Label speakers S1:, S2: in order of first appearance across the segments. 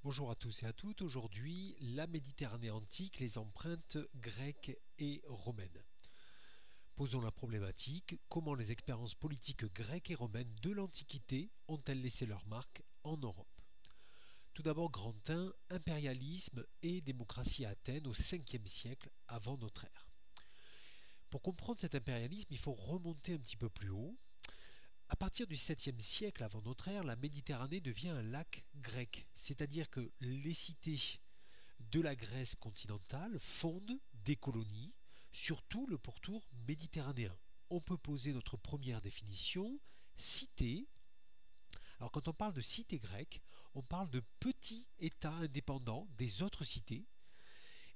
S1: Bonjour à tous et à toutes. Aujourd'hui, la Méditerranée antique, les empreintes grecques et romaines. Posons la problématique, comment les expériences politiques grecques et romaines de l'Antiquité ont-elles laissé leur marque en Europe? Tout d'abord, grand 1, impérialisme et démocratie à Athènes au 5e siècle avant notre ère. Pour comprendre cet impérialisme, il faut remonter un petit peu plus haut. À partir du 7e siècle avant notre ère, la Méditerranée devient un lac grec, c'est-à-dire que les cités de la Grèce continentale fondent des colonies sur tout le pourtour méditerranéen. On peut poser notre première définition, cité. Alors quand on parle de cité grecque, on parle de petits États indépendants des autres cités,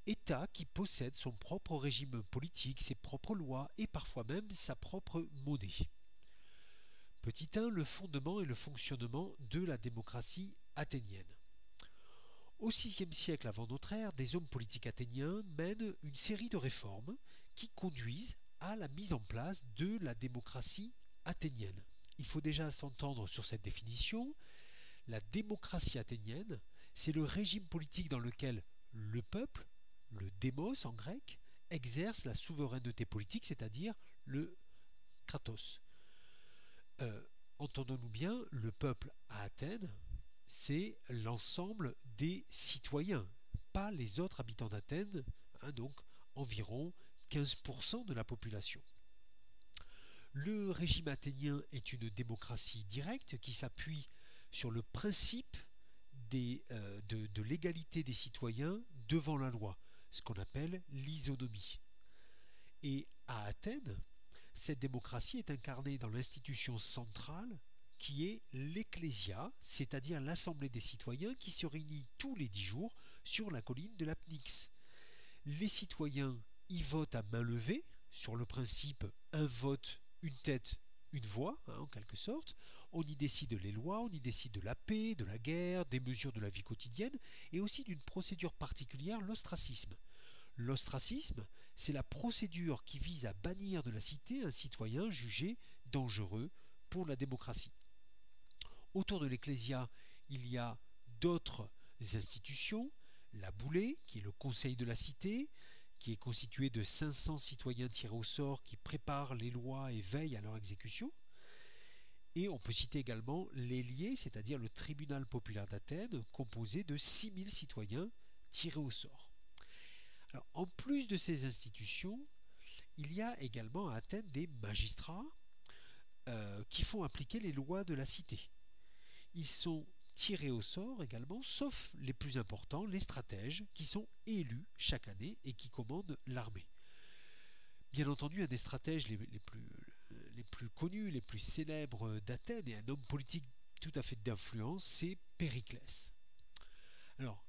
S1: État qui possède son propre régime politique, ses propres lois et parfois même sa propre monnaie. Petit 1, le fondement et le fonctionnement de la démocratie athénienne. Au VIe siècle avant notre ère, des hommes politiques athéniens mènent une série de réformes qui conduisent à la mise en place de la démocratie athénienne. Il faut déjà s'entendre sur cette définition. La démocratie athénienne, c'est le régime politique dans lequel le peuple, le démos en grec, exerce la souveraineté politique, c'est-à-dire le kratos. Entendons-nous bien, le peuple à Athènes, c'est l'ensemble des citoyens, pas les autres habitants d'Athènes, donc environ 15% de la population. Le régime athénien est une démocratie directe qui s'appuie sur le principe de l'égalité des citoyens devant la loi, ce qu'on appelle l'isonomie. Et à Athènes, cette démocratie est incarnée dans l'institution centrale qui est l'Ecclésia, c'est-à-dire l'assemblée des citoyens qui se réunit tous les 10 jours sur la colline de la Pnyx. Les citoyens y votent à main levée, sur le principe un vote, une tête, une voix, en quelque sorte. On y décide les lois, on y décide de la paix, de la guerre, des mesures de la vie quotidienne, et aussi d'une procédure particulière, l'ostracisme. L'ostracisme, c'est la procédure qui vise à bannir de la cité un citoyen jugé dangereux pour la démocratie. Autour de l'Ecclésia, il y a d'autres institutions, la Boulée, qui est le conseil de la cité, qui est constitué de 500 citoyens tirés au sort qui préparent les lois et veillent à leur exécution. Et on peut citer également l'Héliée, c'est-à-dire le tribunal populaire d'Athènes, composé de 6000 citoyens tirés au sort. Alors, en plus de ces institutions, il y a également à Athènes des magistrats qui font appliquer les lois de la cité. Ils sont tirés au sort également, sauf les plus importants, les stratèges, qui sont élus chaque année et qui commandent l'armée. Bien entendu, un des stratèges les plus connus, les plus célèbres d'Athènes, et un homme politique tout à fait d'influence, c'est Périclès. Alors,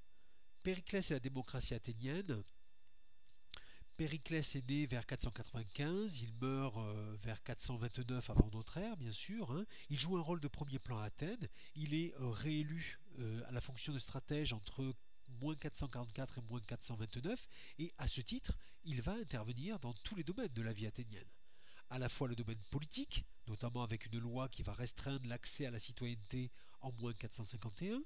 S1: Périclès et la démocratie athénienne. Périclès est né vers 495, il meurt vers 429 avant notre ère, bien sûr. Il joue un rôle de premier plan à Athènes. Il est réélu à la fonction de stratège entre moins 444 et moins 429, et à ce titre, il va intervenir dans tous les domaines de la vie athénienne. À la fois le domaine politique, notamment avec une loi qui va restreindre l'accès à la citoyenneté en moins 451,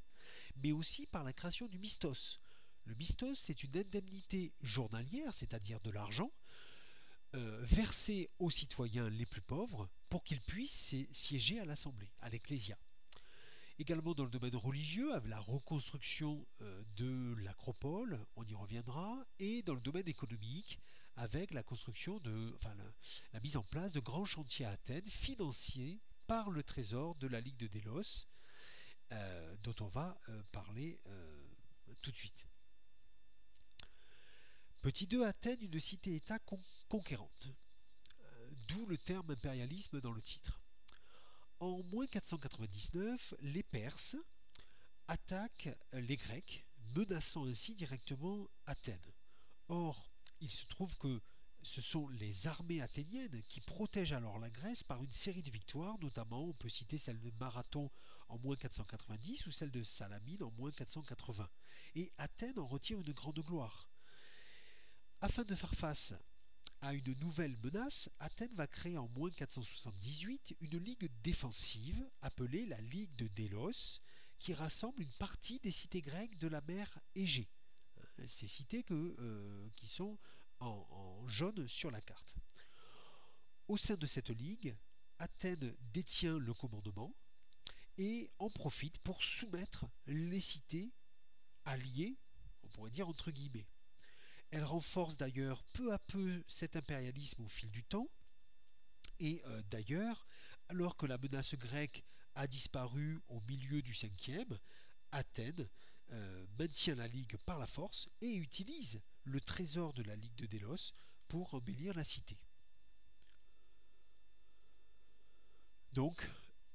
S1: mais aussi par la création du mistos. Le mistos, c'est une indemnité journalière, c'est-à-dire de l'argent, versée aux citoyens les plus pauvres pour qu'ils puissent siéger à l'Assemblée, à l'Ecclésia. Également dans le domaine religieux, avec la reconstruction de l'acropole, on y reviendra, et dans le domaine économique, avec la construction la mise en place de grands chantiers à Athènes, financés par le trésor de la Ligue de Délos, dont on va parler tout de suite. Petit 2, Athènes, une cité-État conquérante. D'où le terme impérialisme dans le titre. En moins 499, les Perses attaquent les Grecs, menaçant ainsi directement Athènes. Or, il se trouve que ce sont les armées athéniennes qui protègent alors la Grèce par une série de victoires, notamment on peut citer celle de Marathon en moins 490 ou celle de Salamine en moins 480. Et Athènes en retire une grande gloire. Afin de faire face à une nouvelle menace, Athènes va créer en moins 478 une ligue défensive appelée la Ligue de Délos, qui rassemble une partie des cités grecques de la mer Égée. Ces cités qui sont en jaune sur la carte. Au sein de cette ligue, Athènes détient le commandement et en profite pour soumettre les cités alliées, on pourrait dire entre guillemets. Elle renforce d'ailleurs peu à peu cet impérialisme au fil du temps. Et d'ailleurs, alors que la menace grecque a disparu au milieu du 5e, Athènes maintient la Ligue par la force et utilise le trésor de la Ligue de Délos pour embellir la cité. Donc,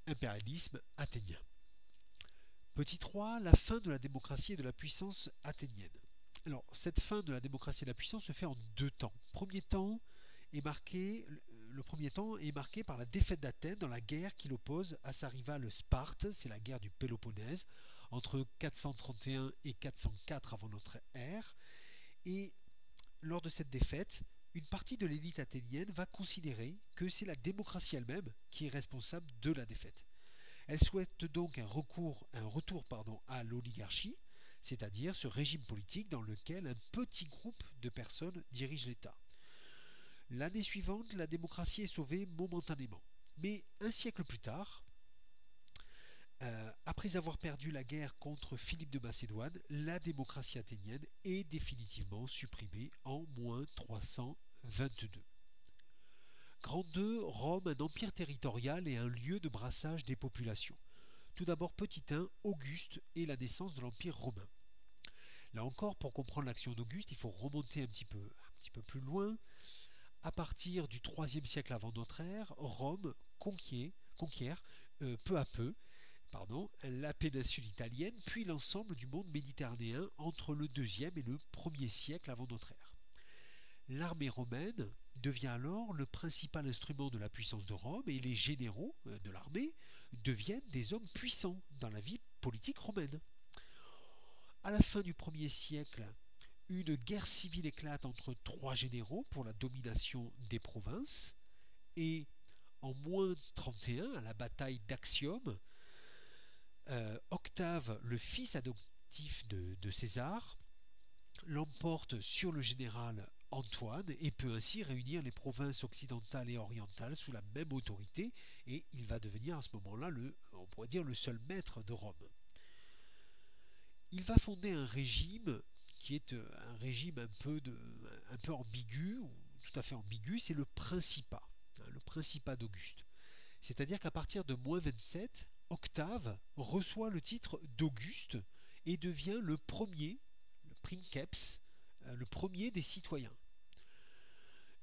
S1: impérialisme athénien. Petit 3, la fin de la démocratie et de la puissance athénienne. Alors, cette fin de la démocratie et de la puissance se fait en deux temps. Le premier temps est marqué par la défaite d'Athènes dans la guerre qui l'oppose à sa rivale Sparte, c'est la guerre du Péloponnèse, entre 431 et 404 avant notre ère. Et lors de cette défaite, une partie de l'élite athénienne va considérer que c'est la démocratie elle-même qui est responsable de la défaite. Elle souhaite donc un retour à l'oligarchie, c'est-à-dire ce régime politique dans lequel un petit groupe de personnes dirige l'État. L'année suivante, la démocratie est sauvée momentanément. Mais un siècle plus tard, après avoir perdu la guerre contre Philippe de Macédoine, la démocratie athénienne est définitivement supprimée en moins 322. Grand 2, Rome, un empire territorial et un lieu de brassage des populations. Tout d'abord, petit 1, Auguste et la naissance de l'Empire romain. Là encore, pour comprendre l'action d'Auguste, il faut remonter un petit peu plus loin. À partir du IIIe siècle avant notre ère, Rome conquiert peu à peu la péninsule italienne, puis l'ensemble du monde méditerranéen entre le IIe et le Ier siècle avant notre ère. L'armée romaine devient alors le principal instrument de la puissance de Rome et les généraux de l'armée deviennent des hommes puissants dans la vie politique romaine. À la fin du Ier siècle, une guerre civile éclate entre trois généraux pour la domination des provinces et en moins 31, à la bataille d'Actium, Octave, le fils adoptif de César, l'emporte sur le général Antoine et peut ainsi réunir les provinces occidentales et orientales sous la même autorité, et il va devenir à ce moment-là on pourrait dire le seul maître de Rome. Il va fonder un régime qui est un régime un peu ambigu, ou tout à fait ambigu, c'est le principat d'Auguste. C'est-à-dire qu'à partir de moins 27, Octave reçoit le titre d'Auguste et devient le premier, le princeps, le premier des citoyens.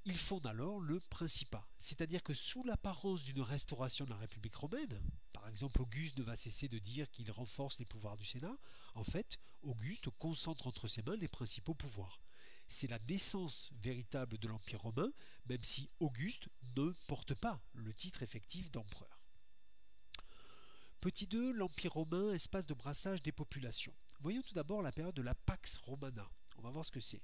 S1: Il fonde alors le principat, c'est-à-dire que sous l'apparence d'une restauration de la République romaine, par exemple Auguste ne va cesser de dire qu'il renforce les pouvoirs du Sénat, en fait Auguste concentre entre ses mains les principaux pouvoirs. C'est la naissance véritable de l'Empire romain, même si Auguste ne porte pas le titre effectif d'empereur. Petit 2, l'Empire romain, espace de brassage des populations. Voyons tout d'abord la période de la Pax Romana. On va voir ce que c'est.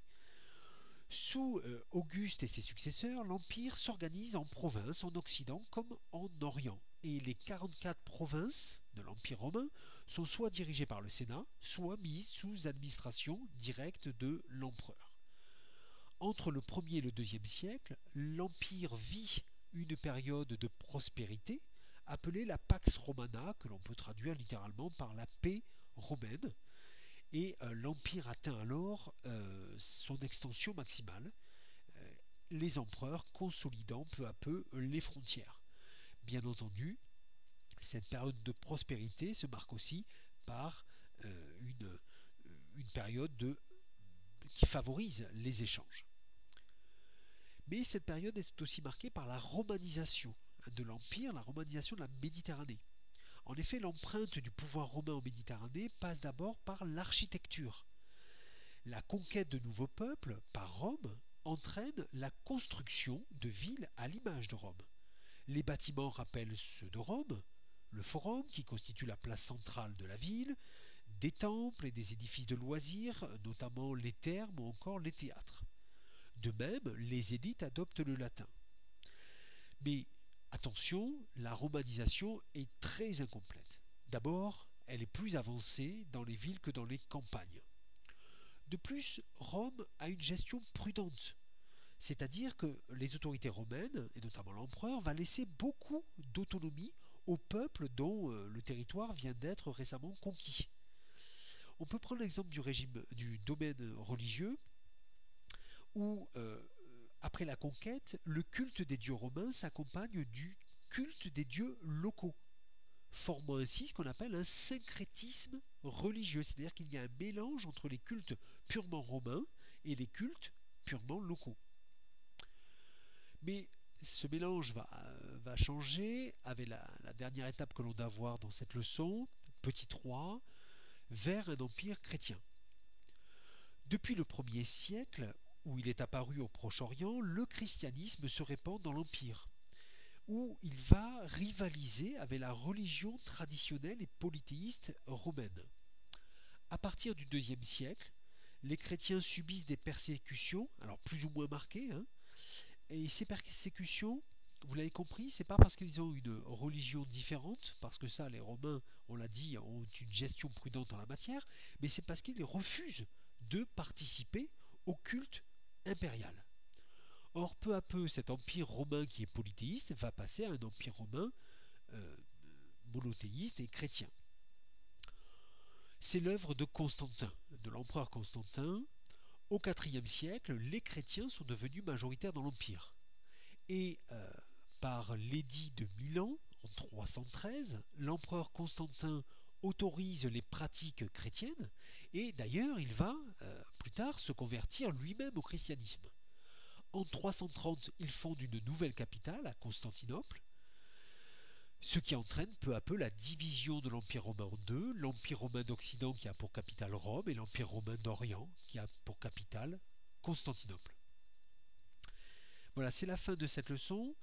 S1: Sous Auguste et ses successeurs, l'Empire s'organise en provinces en Occident comme en Orient. Et les 44 provinces de l'Empire romain sont soit dirigées par le Sénat, soit mises sous administration directe de l'empereur. Entre le 1er et le 2e siècle, l'Empire vit une période de prospérité appelée la Pax Romana, que l'on peut traduire littéralement par la paix romaine. Et l'Empire atteint alors son extension maximale, les empereurs consolidant peu à peu les frontières. Bien entendu, cette période de prospérité se marque aussi par une période qui favorise les échanges. Mais cette période est aussi marquée par la romanisation de l'Empire, la romanisation de la Méditerranée. En effet, l'empreinte du pouvoir romain en Méditerranée passe d'abord par l'architecture. La conquête de nouveaux peuples par Rome entraîne la construction de villes à l'image de Rome. Les bâtiments rappellent ceux de Rome, le forum qui constitue la place centrale de la ville, des temples et des édifices de loisirs, notamment les thermes ou encore les théâtres. De même, les élites adoptent le latin. Mais attention, la romanisation est très incomplète. D'abord, elle est plus avancée dans les villes que dans les campagnes. De plus, Rome a une gestion prudente, c'est-à-dire que les autorités romaines, et notamment l'empereur, va laisser beaucoup d'autonomie au peuple dont le territoire vient d'être récemment conquis. On peut prendre l'exemple du domaine religieux où, après la conquête, le culte des dieux romains s'accompagne du culte des dieux locaux, formant ainsi ce qu'on appelle un syncrétisme religieux, c'est-à-dire qu'il y a un mélange entre les cultes purement romains et les cultes purement locaux. Mais ce mélange va changer avec la dernière étape que l'on doit voir dans cette leçon, petit 3, vers un empire chrétien. Depuis le 1er siècle, où il est apparu au Proche-Orient, le christianisme se répand dans l'empire, où il va rivaliser avec la religion traditionnelle et polythéiste romaine. À partir du 2e siècle, les chrétiens subissent des persécutions, alors plus ou moins marquées, et ces persécutions, vous l'avez compris, c'est pas parce qu'ils ont une religion différente, parce que ça, les Romains, on l'a dit, ont une gestion prudente en la matière, mais c'est parce qu'ils refusent de participer au culte impérial. Or, peu à peu, cet empire romain qui est polythéiste va passer à un empire romain monothéiste et chrétien. C'est l'œuvre de Constantin, de l'empereur Constantin. Au IVe siècle, les chrétiens sont devenus majoritaires dans l'empire. Et par l'édit de Milan, en 313, l'empereur Constantin autorise les pratiques chrétiennes, et d'ailleurs il va plus tard se convertir lui-même au christianisme. En 330, il fonde une nouvelle capitale à Constantinople, ce qui entraîne peu à peu la division de l'Empire romain en deux, l'Empire romain d'Occident qui a pour capitale Rome et l'Empire romain d'Orient qui a pour capitale Constantinople. Voilà, c'est la fin de cette leçon.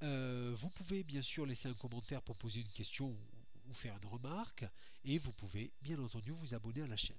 S1: Vous pouvez bien sûr laisser un commentaire pour poser une question ou faire une remarque, et vous pouvez bien entendu vous abonner à la chaîne.